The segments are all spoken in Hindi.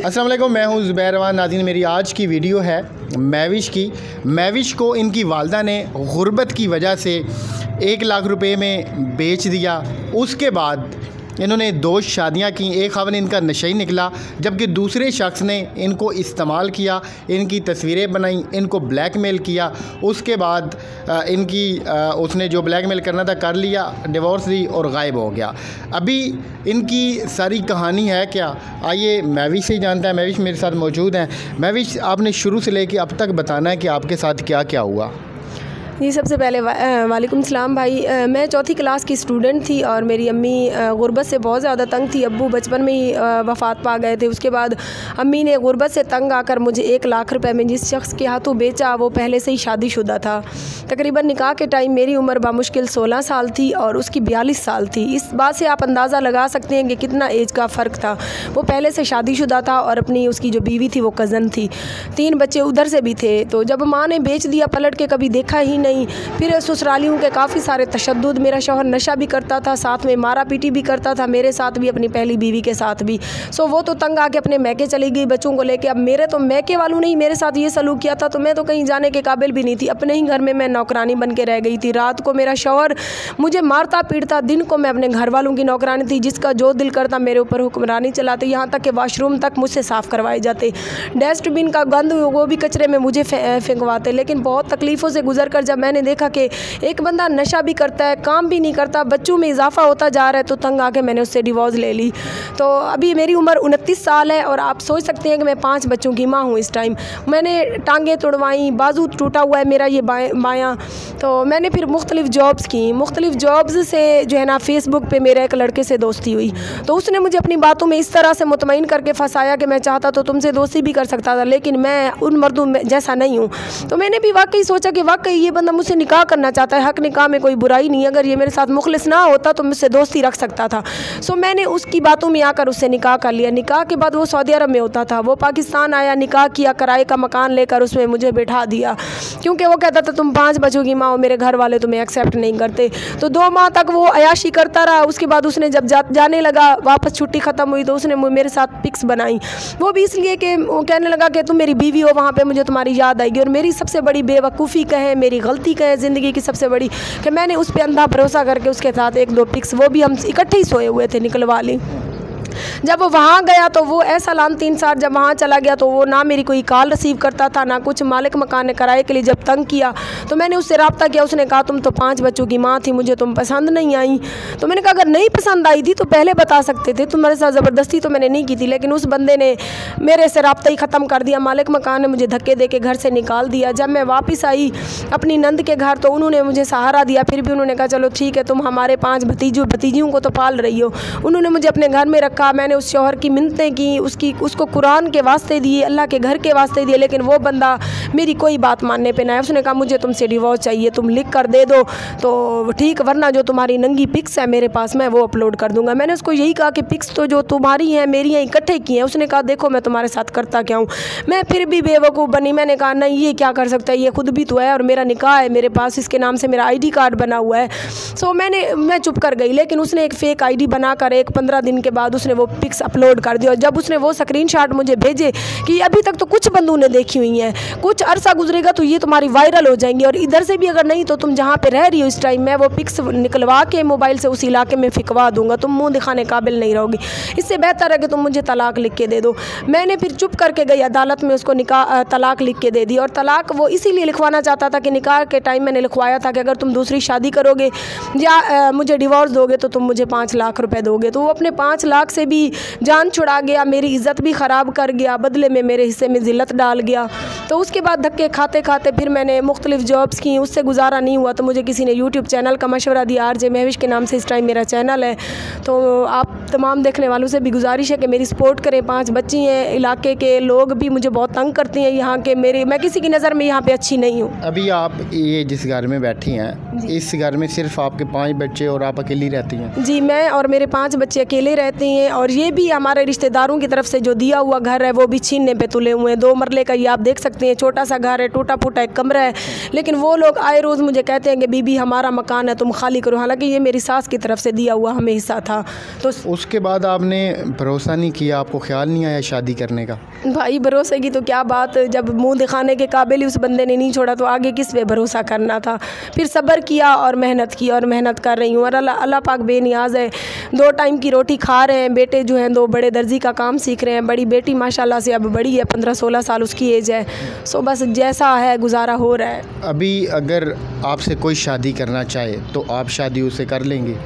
अस्सलाम वालेकुम, मैं हूं ज़ुबैर रहमान। नाज़रीन, मेरी आज की वीडियो है महविश की। महविश को इनकी वालदा ने गुर्बत की वजह से 1 लाख रुपए में बेच दिया। उसके बाद इन्होंने 2 शादियां की। एक ख़वान इनका नशई निकला, जबकि दूसरे शख्स ने इनको इस्तेमाल किया, इनकी तस्वीरें बनाई, इनको ब्लैकमेल किया। उसके बाद उसने जो ब्लैकमेल करना था कर लिया, डिवोर्स दी और गायब हो गया। अभी इनकी सारी कहानी है क्या, आइए महविश से ही जानता है। महविश मेरे साथ मौजूद हैं। महविश, आपने शुरू से लेकर अब तक बताना है कि आपके साथ क्या क्या हुआ। जी, सबसे पहले वालेकुम सलाम भाई। मैं चौथी क्लास की स्टूडेंट थी और मेरी अम्मी गुर्बत से बहुत ज़्यादा तंग थी। अब्बू बचपन में ही वफ़ात पा गए थे। उसके बाद अम्मी ने गुर्बत से तंग आकर मुझे 1 लाख रुपए में जिस शख्स के हाथों बेचा, वो पहले से ही शादीशुदा था। तकरीबन निकाह के टाइम मेरी उम्र बामुश्किल 16 साल थी और उसकी 42 साल थी। इस बात से आप अंदाज़ा लगा सकते हैं कि कितना एज का फ़र्क था। वो पहले से शादीशुदा था और अपनी उसकी जो बीवी थी वो कज़न थी। 3 बच्चे उधर से भी थे। तो जब माँ ने बेच दिया, पलट के कभी देखा ही नहीं। फिर ससुरालियों के काफ़ी सारे तशद्दुद। मेरा शौहर नशा भी करता था, साथ में मारा पीटी भी करता था, मेरे साथ भी, अपनी पहली बीवी के साथ भी। सो वो तो तंग आके अपने मैके चली गई बच्चों को लेके। अब मेरे तो मैके वालों ने ही मेरे साथ ये सलूक किया था, तो मैं तो कहीं जाने के काबिल भी नहीं थी। अपने ही घर में मैं नौकरानी बन के रह गई थी। रात को मेरा शौहर मुझे मारता पीटता, दिन को मैं अपने घर वालों की नौकरानी थी। जिसका जो दिल करता मेरे ऊपर हुक्मरानी चलाते। यहाँ तक कि वाशरूम तक मुझसे साफ़ करवाए जाते। डस्टबिन का गंद वो भी कचरे में मुझे फेंकवाते। लेकिन बहुत तकलीफ़ों से गुजर कर जब मैंने देखा कि एक बंदा नशा भी करता है, काम भी नहीं करता, बच्चों में इजाफा होता जा रहा है, तो तंग आके मैंने उससे डिवोर्स ले ली। तो अभी मेरी उम्र 29 साल है और आप सोच सकते हैं कि मैं 5 बच्चों की माँ हूँ इस टाइम। मैंने टांगें तुड़वाई, बाजू टूटा हुआ है मेरा ये बायां। तो मैंने फिर मुख्तलिफ़ जॉब्स की। मुख्तलिफ़ जॉब्स से जो है ना, फेसबुक पे मेरे एक लड़के से दोस्ती हुई। तो उसने मुझे अपनी बातों में इस तरह से मुतमईन करके फंसाया कि मैं चाहता तो तुमसे दोस्ती भी कर सकता था, लेकिन मैं उन मर्दों में जैसा नहीं हूँ। तो मैंने भी वाकई सोचा कि वाकई ये बंदा मुझसे निकाह करना चाहता है। हक निकाह में कोई बुराई नहीं, अगर ये मेरे साथ मुखलिस ना होता तो मुझसे दोस्ती रख सकता था। सो मैंने उसकी बातों में आकर उससे निकाह कर लिया। निकाह के बाद वो सऊदी अरब में होता था, वो पाकिस्तान आया, निकाह किया, किराए का मकान लेकर उसमें मुझे बैठा दिया, क्योंकि वो कहता था तुम 5 बच्चों की माँ हो, मेरे घर वाले तुम्हें एक्सेप्ट नहीं करते। तो 2 माह तक वो अयाशी करता रहा। उसके बाद उसने जब जाने लगा, वापस छुट्टी ख़त्म हुई, तो उसने मेरे साथ पिक्स बनाई। वो भी इसलिए कि वो कहने लगा कि तुम मेरी बीवी हो, वहाँ पर मुझे तुम्हारी याद आएगी। और मेरी सबसे बड़ी बेवकूफ़ी कहें, मेरी गलती कहें ज़िंदगी की सबसे बड़ी, कि मैंने उस पर अंधा भरोसा करके उसके साथ 1-2 पिक्स, वो भी हम इकट्ठे ही सोए हुए थे, निकलवा ली। जब वो वहाँ गया तो वो ऐसा लानतीन सार, जब वहाँ चला गया तो वो ना मेरी कोई कॉल रिसीव करता था, ना कुछ। मालिक मकान ने किराए के लिए जब तंग किया तो मैंने उससे रब्ता किया। उसने कहा तुम तो 5 बच्चों की माँ थी, मुझे तुम पसंद नहीं आई। तो मैंने कहा अगर नहीं पसंद आई थी तो पहले बता सकते थे, तुम्हारे साथ ज़बरदस्ती तो मैंने नहीं की थी। लेकिन उस बंदे ने मेरे से रब्ता ही ख़त्म कर दिया। मालिक मकान ने मुझे धक्के दे के घर से निकाल दिया। जब मैं वापस आई अपनी नंद के घर तो उन्होंने मुझे सहारा दिया। फिर भी उन्होंने कहा चलो ठीक है, तुम हमारे 5 भतीजियों को तो पाल रही हो। उन्होंने मुझे अपने घर में रखा। मैंने उस शौहर की मिन्नतें की, उसको कुरान के वास्ते दिए, अल्लाह के घर के वास्ते दिए, लेकिन वो बंदा मेरी कोई बात मानने पे ना है। उसने कहा मुझे तुमसे डिवोर्स चाहिए, तुम लिख कर दे दो तो ठीक, वरना जो तुम्हारी नंगी पिक्स है मेरे पास, मैं वो अपलोड कर दूंगा। मैंने उसको यही कहा कि पिक्स तो जो तुम्हारी हैं मेरी हैं, इकट्ठे की हैं। उसने कहा देखो मैं तुम्हारे साथ करता क्या हूँ। मैं फिर भी बेवकूफ़ बनी। मैंने कहा नहीं, ये क्या कर सकता है, ये खुद भी तो है और मेरा निकाह है मेरे पास, इसके नाम से मेरा ID कार्ड बना हुआ है। सो मैं चुप कर गई। लेकिन उसने एक फ़ेक ID बनाकर 15 दिन के बाद उसने वो पिक्स अपलोड कर दिया। और जब उसने वो स्क्रीनशॉट मुझे भेजे कि अभी तक तो कुछ बंदों ने देखी हुई हैं, कुछ अरसा गुजरेगा तो ये तुम्हारी वायरल हो जाएंगी, और इधर से भी अगर नहीं तो तुम जहाँ पे रह रही हो इस टाइम, मैं वो पिक्स निकलवा के मोबाइल से उस इलाके में फिकवा दूंगा, तुम मुंह दिखाने काबिल नहीं रहोगी। इससे बेहतर है कि तुम मुझे तलाक लिख के दे दो। मैंने फिर चुप करके गई अदालत में, उसको तलाक लिख के दे दी। और तलाक वो इसीलिए लिखवाना चाहता था कि निकाह के टाइम मैंने लिखवाया था कि अगर तुम दूसरी शादी करोगे या मुझे डिवोर्स दोगे तो तुम मुझे 5 लाख रुपए दोगे। तो वो अपने 5 लाख से भी जान छुड़ा गया, मेरी इज़्ज़त भी ख़राब कर गया, बदले में मेरे हिस्से में ज़िल्लत डाल गया। तो उसके बाद धक्के खाते खाते फिर मैंने मुख्तलिफ़ जॉब्स की, उससे गुजारा नहीं हुआ तो मुझे किसी ने यूट्यूब चैनल का मशवरा दिया। RJ महविश के नाम से इस टाइम मेरा चैनल है। तो आप तमाम देखने वालों से भी गुजारिश है कि मेरी सपोर्ट करें। 5 बच्ची हैं, इलाके के लोग भी मुझे बहुत तंग करते हैं यहाँ के, मैं किसी की नज़र में यहाँ पे अच्छी नहीं हूँ। अभी आप ये जिस घर में बैठी हैं, इस घर में सिर्फ आपके 5 बच्चे और आप अकेली रहती हैं? जी, मैं और मेरे 5 बच्चे अकेले रहते हैं और ये भी हमारे रिश्तेदारों की तरफ से जो दिया हुआ घर है वो भी छीनने पे तुले हुए हैं। 2 मरले का ये आप देख सकते हैं, छोटा सा घर है, टूटा फूटा एक कमरा है, लेकिन वो लोग आए रोज़ मुझे कहते हैं कि बीबी हमारा मकान है, तुम खाली करो। हालांकि ये मेरी सास की तरफ से दिया हुआ हमें हिस्सा था। तो उसके बाद आपने भरोसा नहीं किया, आपको ख्याल नहीं आया शादी करने का? भाई भरोसे की तो क्या बात, जब मुंह दिखाने के काबिल ही उस बंदे ने नहीं छोड़ा तो आगे किस पे भरोसा करना था। फिर सब्र किया और मेहनत की और मेहनत कर रही हूँ, और अल्लाह पाक बेनियाज़ है। 2 टाइम की रोटी खा रहे हैं। बेटे जो हैं 2 बड़े दर्जी का काम सीख रहे हैं। बड़ी बेटी माशाल्लाह से अब बड़ी है, 15-16 साल उसकी एज है। सो बस जैसा है गुजारा हो रहा है। अभी अगर आपसे कोई शादी करना चाहे तो आप शादी उसे कर लेंगे?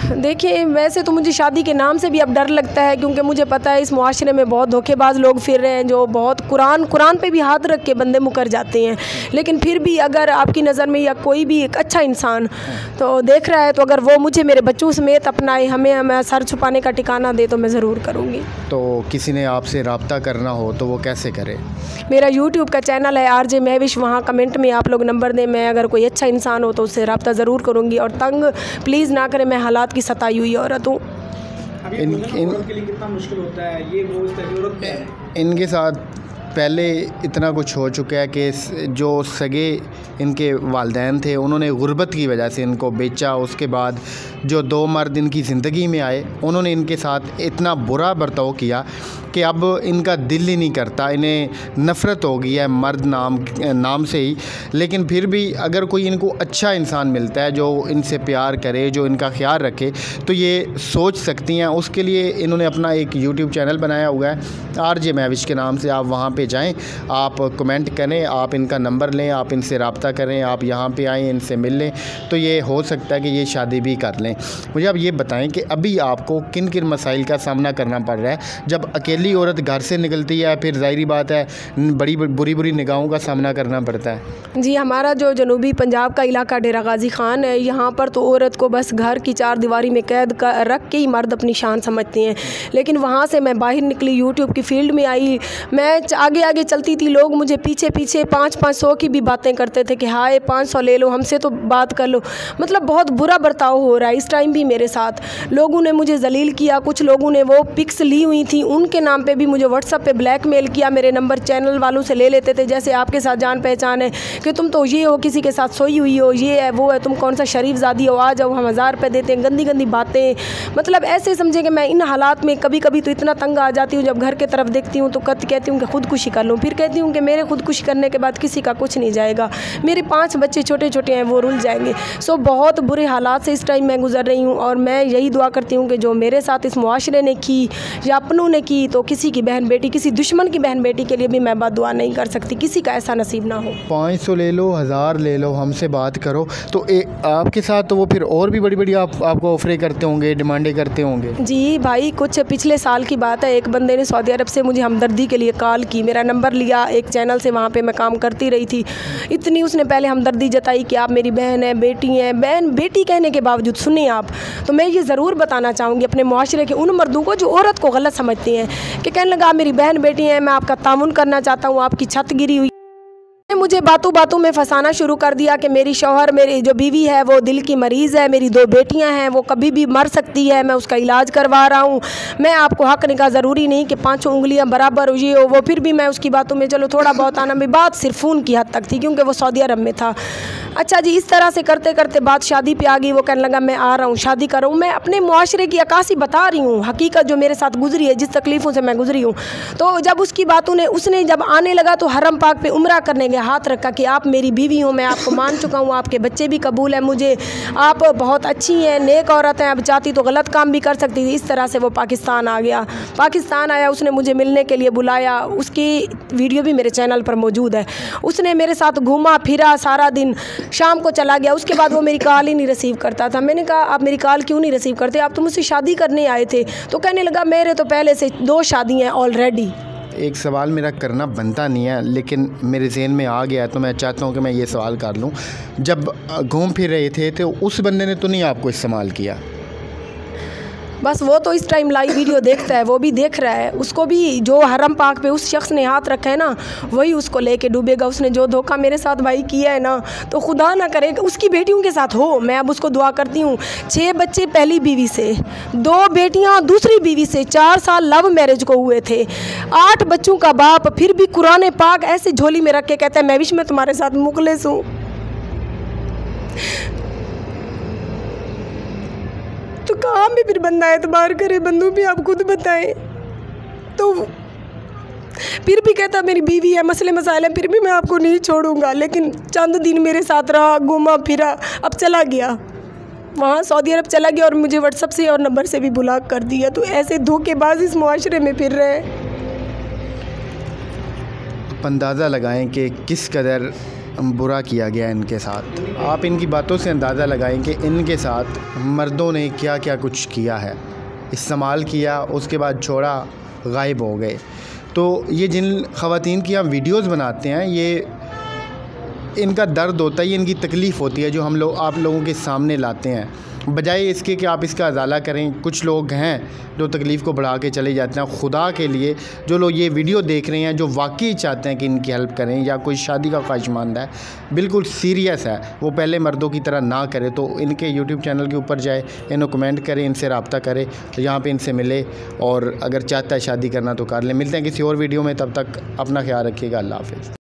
देखिए वैसे तो मुझे शादी के नाम से भी अब डर लगता है, क्योंकि मुझे पता है इस मुआशरे में बहुत धोखेबाज लोग फिर रहे हैं जो बहुत कुरान पे भी हाथ रख के बंदे मुकर जाते हैं। लेकिन फिर भी अगर आपकी नज़र में या कोई भी एक अच्छा इंसान तो देख रहा है, तो अगर वो मुझे मेरे बच्चों समेत अपनाए, हमें सर छुपाने का ठिकाना दे, तो मैं ज़रूर करूँगी। तो किसी ने आपसे रब्ता करना हो तो वो कैसे करे? मेरा यूट्यूब का चैनल है RJ महविश, वहाँ कमेंट में आप लोग नंबर दें। मैं अगर कोई अच्छा इंसान हो तो उससे रब्ता ज़रूर करूँगी। और तंग प्लीज़ ना करें, मैं हालात की सताई हुई औरत हूँ। औरत के लिए कितना मुश्किल होता है ये, वो इस तरह की औरत है। इनके साथ पहले इतना कुछ हो चुका है कि जो सगे इनके वालिदैन थे उन्होंने गुर्बत की वजह से इनको बेचा। उसके बाद जो 2 मर्द इनकी ज़िंदगी में आए उन्होंने इनके साथ इतना बुरा बर्ताव किया कि अब इनका दिल ही नहीं करता, इन्हें नफ़रत हो गई है मर्द नाम से ही। लेकिन फिर भी अगर कोई इनको अच्छा इंसान मिलता है जो इनसे प्यार करे, जो इनका ख्याल रखे, तो ये सोच सकती हैं। उसके लिए इन्होंने अपना एक यूट्यूब चैनल बनाया हुआ है RJ महविश के नाम से। आप वहाँ पे जाएं, आप कमेंट करें, आप इनका नंबर लें, आप इनसे रब्ता करें, आप यहाँ पे आएँ, इनसे मिल लें, तो ये हो सकता है कि ये शादी भी कर लें। मुझे आप ये बताएं कि अभी आपको किन किन मसाइल का सामना करना पड़ रहा है जब अकेली औरत घर से निकलती है? फिर ज़ाहिरी बात है बड़ी बुरी निगाहों का सामना करना पड़ता है। जी, हमारा जो जनूबी पंजाब का इलाका डेरा गाजी खान है, यहाँ पर तो औरत को बस घर की 4 दीवारी में कैद रख के ही मर्द अपनी शान समझते हैं। लेकिन वहाँ से मैं बाहर निकली, यूट्यूब की फील्ड में आई, मैं आगे आगे चलती थी, लोग मुझे पीछे पीछे 500 की भी बातें करते थे कि हाय 500 ले लो, हमसे तो बात कर लो। मतलब बहुत बुरा बर्ताव हो रहा है इस टाइम भी मेरे साथ। लोगों ने मुझे जलील किया, कुछ लोगों ने वो पिक्स ली हुई थी उनके नाम पे भी मुझे व्हाट्सएप पे ब्लैकमेल किया। मेरे नंबर चैनल वालों से ले लेते थे, जैसे आपके साथ जान पहचान है कि तुम तो ये हो, किसी के साथ सोई हुई हो, ये है वो है, तुम कौन सा शरीफ ज़ादी हो, आ जाओ, हम 1000 रुपये देते हैं। गंदी गंदी बातें, मतलब ऐसे समझे कि मैं इन हालात में कभी कभी तो इतना तंग आ जाती हूँ, जब घर के तरफ देखती हूँ तो कहती हूँ कि खुदकुशी कर लूँ, फिर कहती हूँ कि मेरे खुदकुशी करने के बाद किसी का कुछ नहीं जाएगा, मेरे 5 बच्चे छोटे छोटे हैं वो रुल जाएंगे। सो बहुत बुरे हालात से इस टाइम मैं गुजर रही हूँ, और मैं यही दुआ करती हूँ कि जो मेरे साथ इस मुआशरे ने की या अपनों ने की, तो किसी की बहन बेटी, किसी दुश्मन की बहन बेटी के लिए भी मैं दुआ नहीं कर सकती, किसी का ऐसा नसीब ना हो। 500 ले लो, 1000 ले लो, हमसे बात करो। तो आपके साथ तो वो फिर और भी बड़ी बड़ी आपको ऑफरें करते होंगे, डिमांडें करते होंगे? जी भाई, कुछ पिछले साल की बात है, एक बंदे ने सऊदी अरब से मुझे हमदर्दी के लिए कॉल की, मेरा नंबर लिया एक चैनल से, वहाँ पे मैं काम करती रही थी। इतनी उसने पहले हमदर्दी जताई कि आप मेरी बहन है, बेटी हैं। बहन बेटी कहने के बावजूद सुनिए आप, तो मैं ये ज़रूर बताना चाहूँगी अपने मुआशरे के उन मर्दों को जो औरत को गलत समझते हैं, कि कहने लगा आप मेरी बहन बेटी हैं, मैं आपका तामुन करना चाहता हूँ, आपकी छत गिरी हुई। मुझे बातों बातों में फंसाना शुरू कर दिया कि मेरी शौहर, मेरी जो बीवी है वो दिल की मरीज़ है, मेरी 2 बेटियां हैं, वो कभी भी मर सकती है, मैं उसका इलाज करवा रहा हूँ, मैं आपको हक निकाह ज़रूरी नहीं कि 5 उंगलियां बराबर हो, ये हो वो। फिर भी मैं उसकी बातों में चलो थोड़ा बहुत आना, भी बात सिर्फ फ़ोन की हद तक थी क्योंकि वो सऊदी अरब में था। अच्छा जी, इस तरह से करते करते बात शादी पे आ गई। वो कहने लगा मैं आ रहा हूँ, शादी कर रहा हूँ। मैं अपने मुआशरे की अक्कासी बता रही हूँ, हकीकत जो मेरे साथ गुजरी है, जिस तकलीफ़ों से मैं गुजरी हूँ। तो जब उसकी बातों ने, उसने जब आने लगा तो हरम पाक पे उम्रा करने गया, हाथ रखा कि आप मेरी बीवी हो, मैं आपको मान चुका हूँ, आपके बच्चे भी कबूल हैं मुझे, आप बहुत अच्छी हैं, नेक औरत हैं, अब चाहती तो गलत काम भी कर सकती थी। इस तरह से वो पाकिस्तान आ गया। पाकिस्तान आया, उसने मुझे मिलने के लिए बुलाया, उसकी वीडियो भी मेरे चैनल पर मौजूद है। उसने मेरे साथ घूमा फिरा सारा दिन, शाम को चला गया। उसके बाद वो मेरी कॉल ही नहीं रिसीव करता था। मैंने कहा आप मेरी कॉल क्यों नहीं रिसीव करते, आप तो मुझसे शादी करने आए थे। तो कहने लगा मेरे तो पहले से 2 शादियाँ हैं ऑलरेडी। एक सवाल मेरा करना बनता नहीं है, लेकिन मेरे ज़हन में आ गया तो मैं चाहता हूँ कि मैं ये सवाल कर लूँ। जब घूम फिर रहे थे तो उस बंदे ने तो नहीं आपको इस्तेमाल किया? बस वो तो इस टाइम लाइव वीडियो देखता है, वो भी देख रहा है, उसको भी जो हरम पाक पे उस शख्स ने हाथ रखा है ना, वही उसको लेके डूबेगा। उसने जो धोखा मेरे साथ भाई किया है ना, तो खुदा ना करे उसकी बेटियों के साथ हो। मैं अब उसको दुआ करती हूँ। 6 बच्चे पहली बीवी से, 2 बेटियाँ दूसरी बीवी से, 4 साल लव मैरिज को हुए थे, 8 बच्चों का बाप, फिर भी कुरान पाक ऐसे झोली में रख के कहता है मैविश मैं तुम्हारे साथ मुखलिस हूँ। तो कहाँ भी फिर बंदा एतबार करे, बंदू भी आप खुद बताएं। तो फिर भी कहता मेरी बीवी है, मसले मसाइल हैं, फिर भी मैं आपको नहीं छोड़ूंगा। लेकिन चंद दिन मेरे साथ रहा, घूमा फिरा, अब चला गया वहाँ सऊदी अरब चला गया और मुझे व्हाट्सएप से और नंबर से भी ब्लॉक कर दिया। तो ऐसे धोखेबाज इस मुआशरे में फिर रहे। आप अंदाज़ा लगाएं कि किस कदर बुरा किया गया इनके साथ। आप इनकी बातों से अंदाज़ा लगाएं कि इनके साथ मर्दों ने क्या क्या कुछ किया है। इस्तेमाल किया, उसके बाद छोड़ा, गायब हो गए। तो ये जिन ख़वातीन की हम वीडियोज़ बनाते हैं, ये इनका दर्द होता है, ये इनकी तकलीफ़ होती है जो हम लोग आप लोगों के सामने लाते हैं, बजाय इसके कि आप इसका अजाला करें। कुछ लोग हैं जो तकलीफ़ को बढ़ा के चले जाते हैं। खुदा के लिए जो लोग ये वीडियो देख रहे हैं, जो वाकई चाहते हैं कि इनकी हेल्प करें, या कोई शादी का ख्वाहिशमंद है, बिल्कुल सीरियस है, वो पहले मर्दों की तरह ना करे, तो इनके यूट्यूब चैनल के ऊपर जाए, इन्हें कमेंट करें, इनसे रब्ता करें, तो यहाँ पर इनसे मिले, और अगर चाहता है शादी करना तो कर ले। मिलते हैं किसी और वीडियो में, तब तक अपना ख्याल रखिएगा। अल्लाह हाफ़िज़।